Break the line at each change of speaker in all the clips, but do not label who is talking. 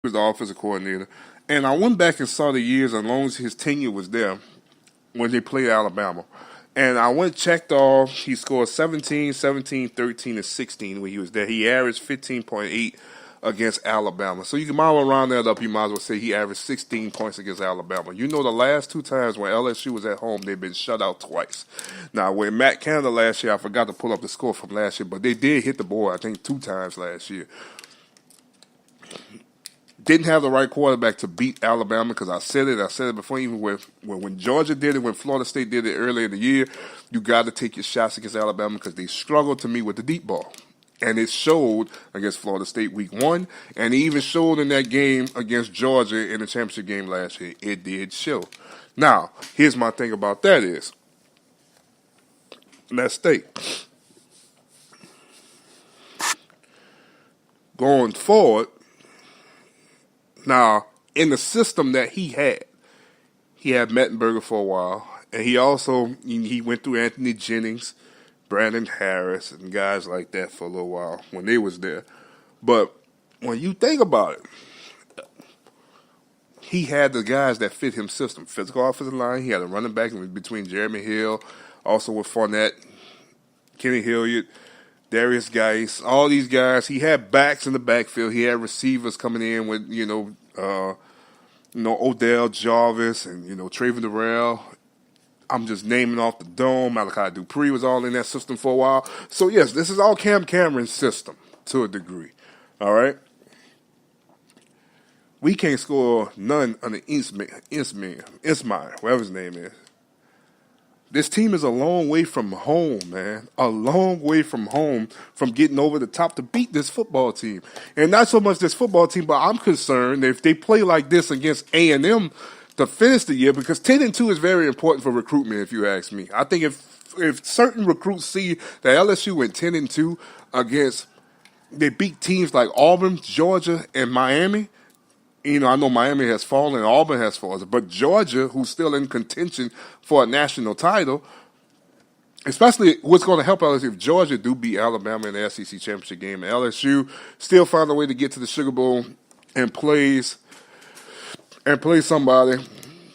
was the offensive coordinator. And I went back and saw the years as long as his tenure was there when they played Alabama. And I went checked off. He scored 17, 17, 13, and 16 when he was there. He averaged 15.8 against Alabama. So you can might as well round that up. You might as well say he averaged 16 points against Alabama. You know, the last two times when LSU was at home, they've been shut out twice. Now, with Matt Canada last year, I forgot to pull up the score from last year, but they did hit the board, I think, two times last year. Didn't have the right quarterback to beat Alabama because I said it before, even when Georgia did it, when Florida State did it earlier in the year. You got to take your shots against Alabama because they struggled to me with the deep ball. And it showed against Florida State week one, and it even showed in that game against Georgia in the championship game last year. It did show. Now, here's my thing about that is, let's state, going forward, now, in the system that he had Mettenberger for a while, and he went through Anthony Jennings, Brandon Harris, and guys like that for a little while when they was there. But when you think about it, he had the guys that fit his system. Physical offensive line, he had a running back between Jeremy Hill, also with Fournette, Kenny Hilliard, Darius Geis, all these guys. He had backs in the backfield. He had receivers coming in with, Odell Jarvis and, Traven Durrell. I'm just naming off the dome. Malachi Dupree was all in that system for a while. So, yes, this is all Cam Cameron's system to a degree. All right? We can't score none under Ismail, whatever his name is. This team is a long way from home, man. A long way from home from getting over the top to beat this football team. And not so much this football team, but I'm concerned if they play like this against A&M to finish the year, because 10-2 is very important for recruitment, if you ask me. I think if certain recruits see that LSU went 10-2 against, they beat teams like Auburn, Georgia, and Miami. I know Miami has fallen and Auburn has fallen, but Georgia, who's still in contention for a national title, especially what's going to help LSU if Georgia do beat Alabama in the SEC championship game, and LSU still find a way to get to the Sugar Bowl and play somebody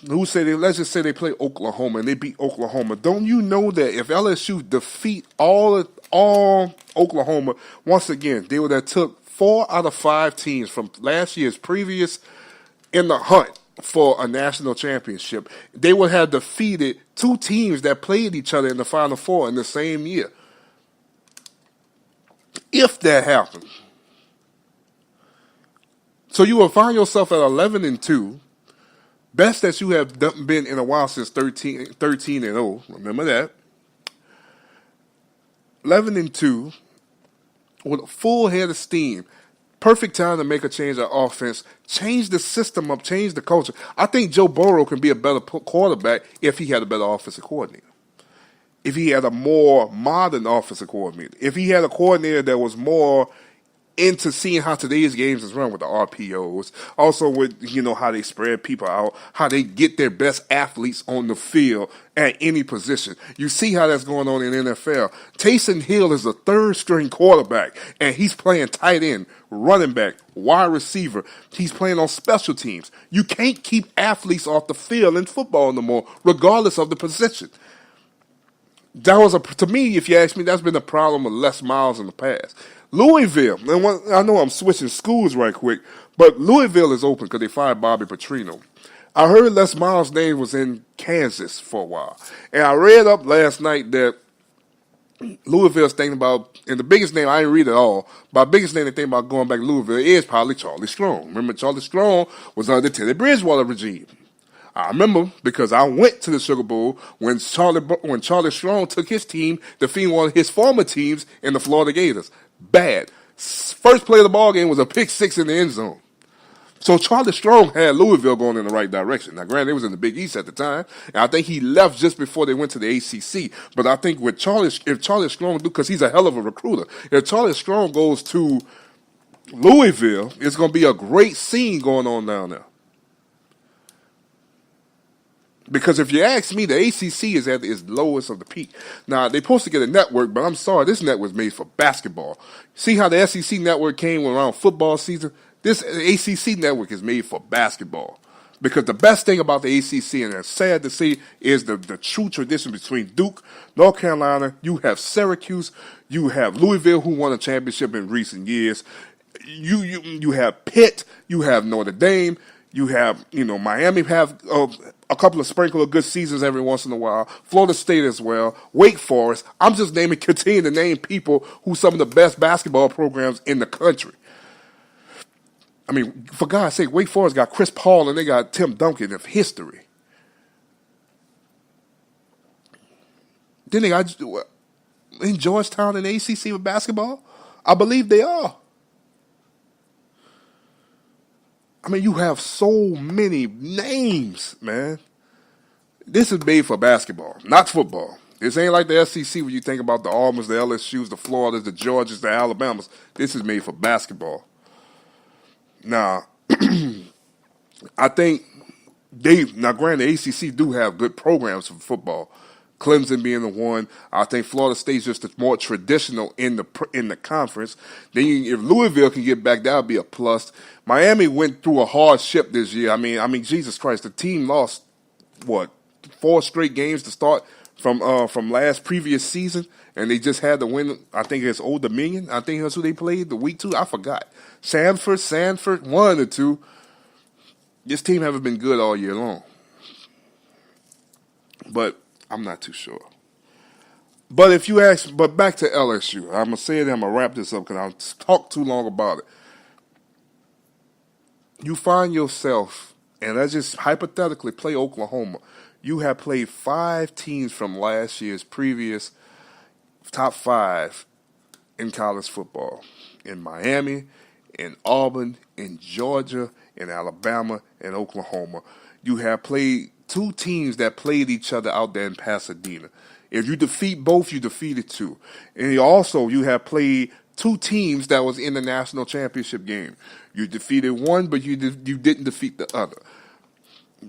who let's just say they play Oklahoma and they beat Oklahoma. Don't you know that if LSU defeat all Oklahoma, once again, they would have took 4 out of 5 teams from last year's previous in the hunt for a national championship. They would have defeated 2 teams that played each other in the Final Four in the same year. If that happened. So you will find yourself at 11-2. Best that you have been in a while since 13-0. Remember that. 11-2. With a full head of steam. Perfect time to make a change of offense. Change the system up. Change the culture. I think Joe Burrow can be a better quarterback if he had a better offensive coordinator. If he had a more modern offensive coordinator. If he had a coordinator that was more into seeing how today's games is run with the RPOs. Also with, how they spread people out, how they get their best athletes on the field at any position. You see how that's going on in NFL. Taysom Hill is a third-string quarterback, and he's playing tight end, running back, wide receiver. He's playing on special teams. You can't keep athletes off the field in football no more, regardless of the position. That was to me, if you ask me, that's been a problem with Les Miles in the past. Louisville, and I know I'm switching schools right quick, but Louisville is open because they fired Bobby Petrino. I heard Les Miles' name was in Kansas for a while, and I read up last night that Louisville's thinking about, and the biggest name, I didn't read it all, but the biggest name they think about going back to Louisville is probably Charlie Strong. Remember, Charlie Strong was under the Teddy Bridgewater regime. I remember because I went to the Sugar Bowl when Charlie Strong took his team defeating one of his former teams in the Florida Gators. Bad. First play of the ball game was a pick 6 in the end zone. So Charlie Strong had Louisville going in the right direction. Now, granted, it was in the Big East at the time, and I think he left just before they went to the ACC. But I think if Charlie Strong because he's a hell of a recruiter, if Charlie Strong goes to Louisville, it's going to be a great scene going on down there. Because if you ask me, the ACC is at its lowest of the peak. Now, they're supposed to get a network, but I'm sorry, this network was made for basketball. See how the SEC network came around football season? This ACC network is made for basketball. Because the best thing about the ACC, and it's sad to see, is the true tradition between Duke, North Carolina. You have Syracuse, you have Louisville, who won a championship in recent years. You have Pitt, you have Notre Dame, you have Miami have a couple of sprinkle of good seasons every once in a while. Florida State as well, Wake Forest. I'm just continue to name people who some of the best basketball programs in the country. I mean, for God's sake, Wake Forest got Chris Paul and they got Tim Duncan of history. Then they got in Georgetown in the ACC with basketball. I believe they are. I mean, you have so many names, man. This is made for basketball, not football. This ain't like the SEC when you think about the Auburns, the LSUs, the Floridas, the Georgias, the Alabamas. This is made for basketball. Now, I think granted, the ACC do have good programs for football. Clemson being the one. I think Florida State's just more traditional in the conference. Then if Louisville can get back, that would be a plus. Miami went through a hardship this year. I mean, Jesus Christ, the team lost 4 straight games to start from previous season, and they just had to win. I think it's Old Dominion. I think that's who they played the week 2. I forgot. Sanford, one of the two. This team haven't been good all year long, but I'm not too sure. But if you ask, but back to LSU, I'm gonna say it. I'm gonna wrap this up because I've talked too long about it. You find yourself, and let's just hypothetically play Oklahoma. You have played 5 teams from last year's previous top 5 in college football. In Miami, in Auburn, in Georgia, in Alabama, and Oklahoma. You have played 2 teams that played each other out there in Pasadena. If you defeat both, you defeated 2. And you have played 2 teams that was in the national championship game. You defeated one, but you didn't defeat the other.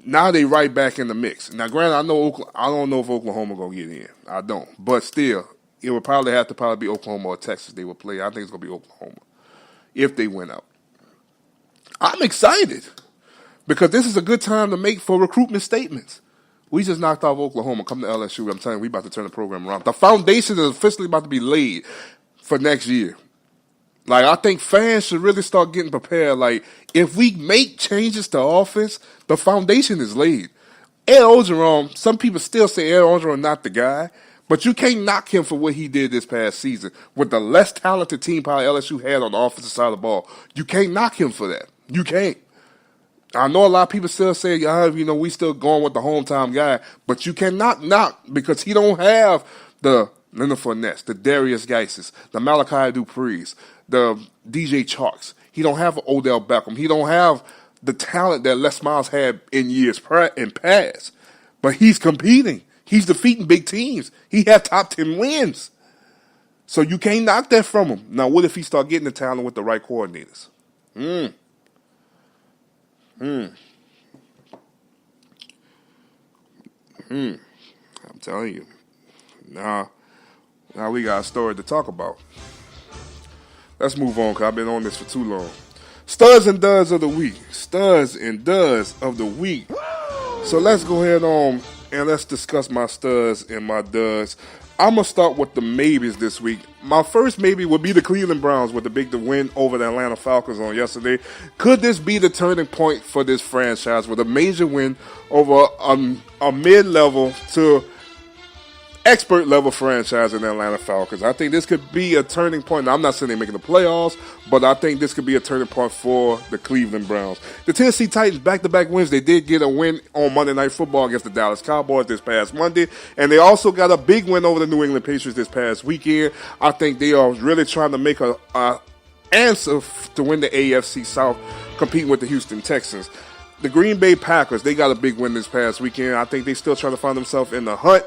Now they right back in the mix. Now, granted, I don't know if Oklahoma gonna get in. I don't, but still, it would probably have to be Oklahoma or Texas they would play. I think it's gonna be Oklahoma if they win out. I'm excited because this is a good time to make for recruitment statements. We just knocked off Oklahoma. Come to LSU. I'm telling you, we about to turn the program around. The foundation is officially about to be laid for next year. Like, I think fans should really start getting prepared. Like, if we make changes to offense, the foundation is laid. Ed Orgeron, some people still say Ed Orgeron not the guy, but you can't knock him for what he did this past season. With the less talented team probably LSU had on the offensive side of the ball, you can't knock him for that. You can't. I know a lot of people still say, we still going with the hometown guy, but you cannot knock because he don't have the Leonard Fournettes, the Darius Geises, the Malachi Duprees, the DJ Charks. He don't have Odell Beckham. He don't have the talent that Les Miles had in years past. But he's competing. He's defeating big teams. He had top 10 wins. So you can't knock that from him. Now, what if he start getting the talent with the right coordinators? I'm telling you. Now we got a story to talk about. Let's move on because I've been on this for too long. Studs and duds of the week. Studs and duds of the week. So let's go ahead on and let's discuss my studs and my duds. I'm going to start with the maybes this week. My first maybe would be the Cleveland Browns with the big win over the Atlanta Falcons on yesterday. Could this be the turning point for this franchise with a major win over a mid-level to expert-level franchise in the Atlanta Falcons? I think this could be a turning point. Now, I'm not saying they're making the playoffs, but I think this could be a turning point for the Cleveland Browns. The Tennessee Titans, back-to-back wins. They did get a win on Monday Night Football against the Dallas Cowboys this past Monday, and they also got a big win over the New England Patriots this past weekend. I think they are really trying to make a answer to win the AFC South, competing with the Houston Texans. The Green Bay Packers, they got a big win this past weekend. I think they still trying to find themselves in the hunt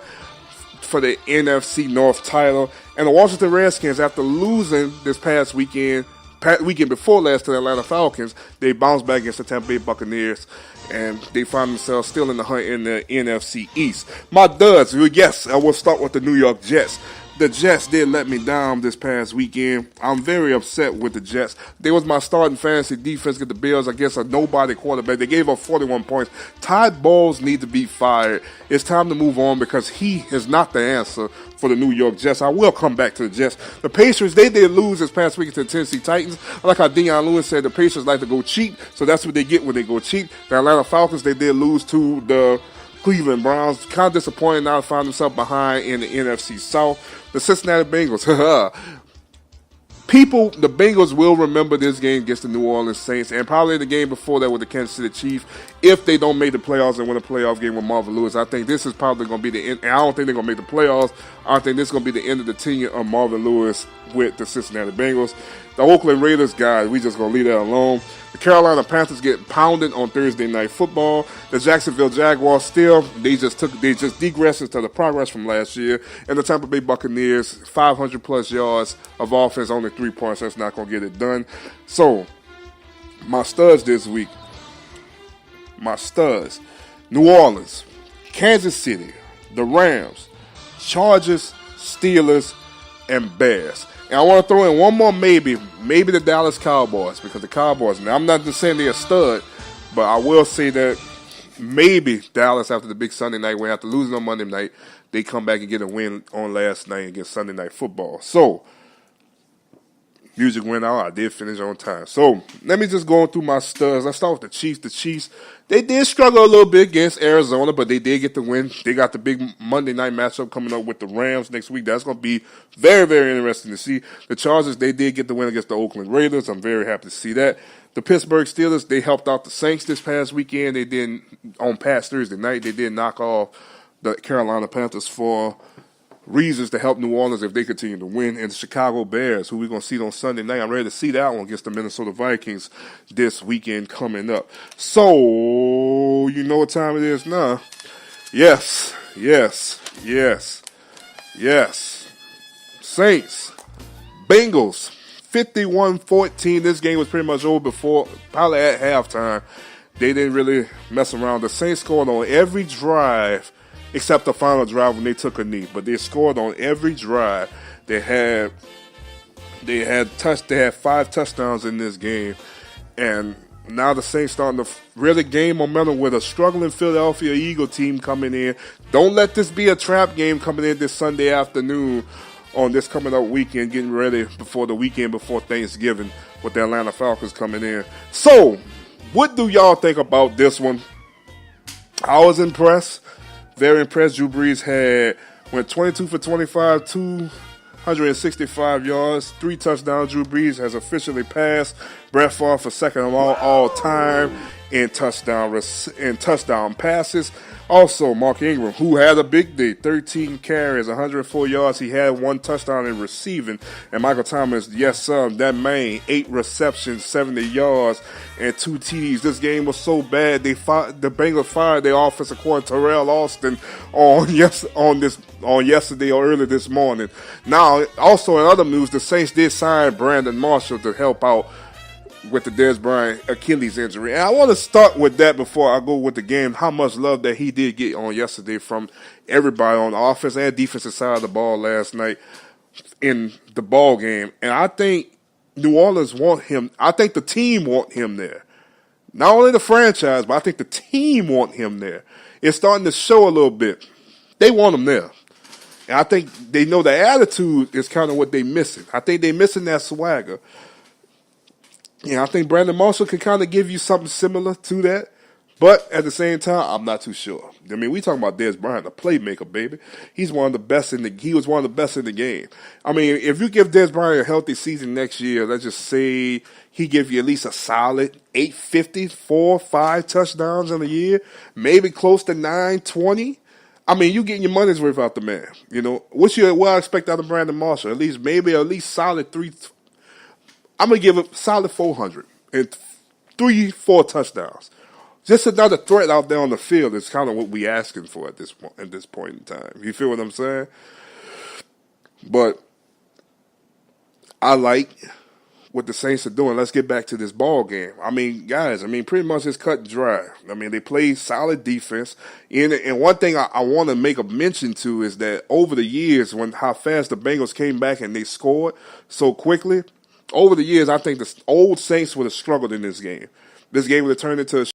for the NFC North title. And the Washington Redskins, after losing this past weekend before last to the Atlanta Falcons, they bounced back against the Tampa Bay Buccaneers, and they find themselves still in the hunt in the NFC East. My duds, yes, I will start with the New York Jets. The Jets did let me down this past weekend. I'm very upset with the Jets. They was my starting fantasy defense against the Bills against a nobody quarterback. They gave up 41 points. Todd Bowles needs to be fired. It's time to move on because he is not the answer for the New York Jets. I will come back to the Jets. The Pacers, they did lose this past week to the Tennessee Titans. Like how Deion Lewis said, the Pacers like to go cheap, so that's what they get when they go cheap. The Atlanta Falcons, they did lose to the Cleveland Browns. Kind of disappointed now to find themselves behind in the NFC South. The Cincinnati Bengals. The Bengals will remember this game against the New Orleans Saints and probably the game before that with the Kansas City Chiefs if they don't make the playoffs and win a playoff game with Marvin Lewis. I think this is probably going to be the end. And I don't think they're going to make the playoffs. I think this is going to be the end of the tenure of Marvin Lewis with the Cincinnati Bengals. The Oakland Raiders, guys, we just going to leave that alone. The Carolina Panthers get pounded on Thursday Night Football. The Jacksonville Jaguars they just degressed into the progress from last year. And the Tampa Bay Buccaneers, 500 plus yards of offense, only 3 points. That's not going to get it done. So, my studs this week. New Orleans, Kansas City, the Rams, Chargers, Steelers, and Bears. And I want to throw in one more maybe the Dallas Cowboys, because the Cowboys, now I'm not just saying they're a stud, but I will say that maybe Dallas, after the big Sunday night win, after losing on Monday night, they come back and get a win on last night against Sunday Night Football. So, music went out. I did finish on time. So, let me just go through my studs. Let's start with the Chiefs. The Chiefs, they did struggle a little bit against Arizona, but they did get the win. They got the big Monday night matchup coming up with the Rams next week. That's going to be very, very interesting to see. The Chargers, they did get the win against the Oakland Raiders. I'm very happy to see that. The Pittsburgh Steelers, they helped out the Saints this past weekend. They did, on past Thursday night, they did knock off the Carolina Panthers for reasons to help New Orleans if they continue to win. And the Chicago Bears, who we're going to see on Sunday night. I'm ready to see that one against the Minnesota Vikings this weekend coming up. So, you know what time it is now. Yes. Saints, Bengals, 51-14. This game was pretty much over before, probably at halftime. They didn't really mess around. The Saints scored on every drive except the final drive when they took a knee. But they scored on every drive. They had 5 touchdowns in this game. And now the Saints starting to really gain momentum with a struggling Philadelphia Eagle team coming in. Don't let this be a trap game coming in this Sunday afternoon on this coming up weekend, getting ready before the weekend before Thanksgiving with the Atlanta Falcons coming in. So, what do y'all think about this one? I was impressed. Very impressed. Drew Brees went 22 for 25, 265 yards, 3 touchdowns. Drew Brees has officially passed Brett Favre for second all time in touchdown passes. Also, Mark Ingram, who had a big day, 13 carries, 104 yards. He had 1 touchdown in receiving. And Michael Thomas, yes, sir, that man, 8 receptions, 70 yards, and 2 TDs. This game was so bad, the Bengals fired their offensive coordinator, Terrell Austin, on yesterday or early this morning. Now, also in other news, the Saints did sign Brandon Marshall to help out with the Dez Bryant Achilles injury. And I want to start with that before I go with the game, how much love that he did get on yesterday from everybody on the offense and defensive side of the ball last night in the ball game. And I think New Orleans want him. I think the team want him there. Not only the franchise, but I think the team want him there. It's starting to show a little bit. They want him there. And I think they know the attitude is kind of what they're missing. I think they're missing that swagger. Yeah, I think Brandon Marshall can kind of give you something similar to that. But at the same time, I'm not too sure. I mean, we talking about Dez Bryant, a playmaker, baby. He was one of the best in the game. I mean, if you give Dez Bryant a healthy season next year, let's just say he give you at least a solid 850, 4-5 touchdowns in a year, maybe close to 920. I mean, you getting your money's worth out the man. You know, what I expect out of Brandon Marshall? At least solid 3. I'm going to give a solid 400 and 3-4 touchdowns. Just another threat out there on the field is kind of what we asking for at this point in time. You feel what I'm saying? But I like what the Saints are doing. Let's get back to this ball game. I mean, guys, pretty much it's cut and dry. They play solid defense. And one thing I want to make a mention to is that over the years, how fast the Bengals came back and they scored so quickly, over the years, I think the old Saints would have struggled in this game. This game would have turned into a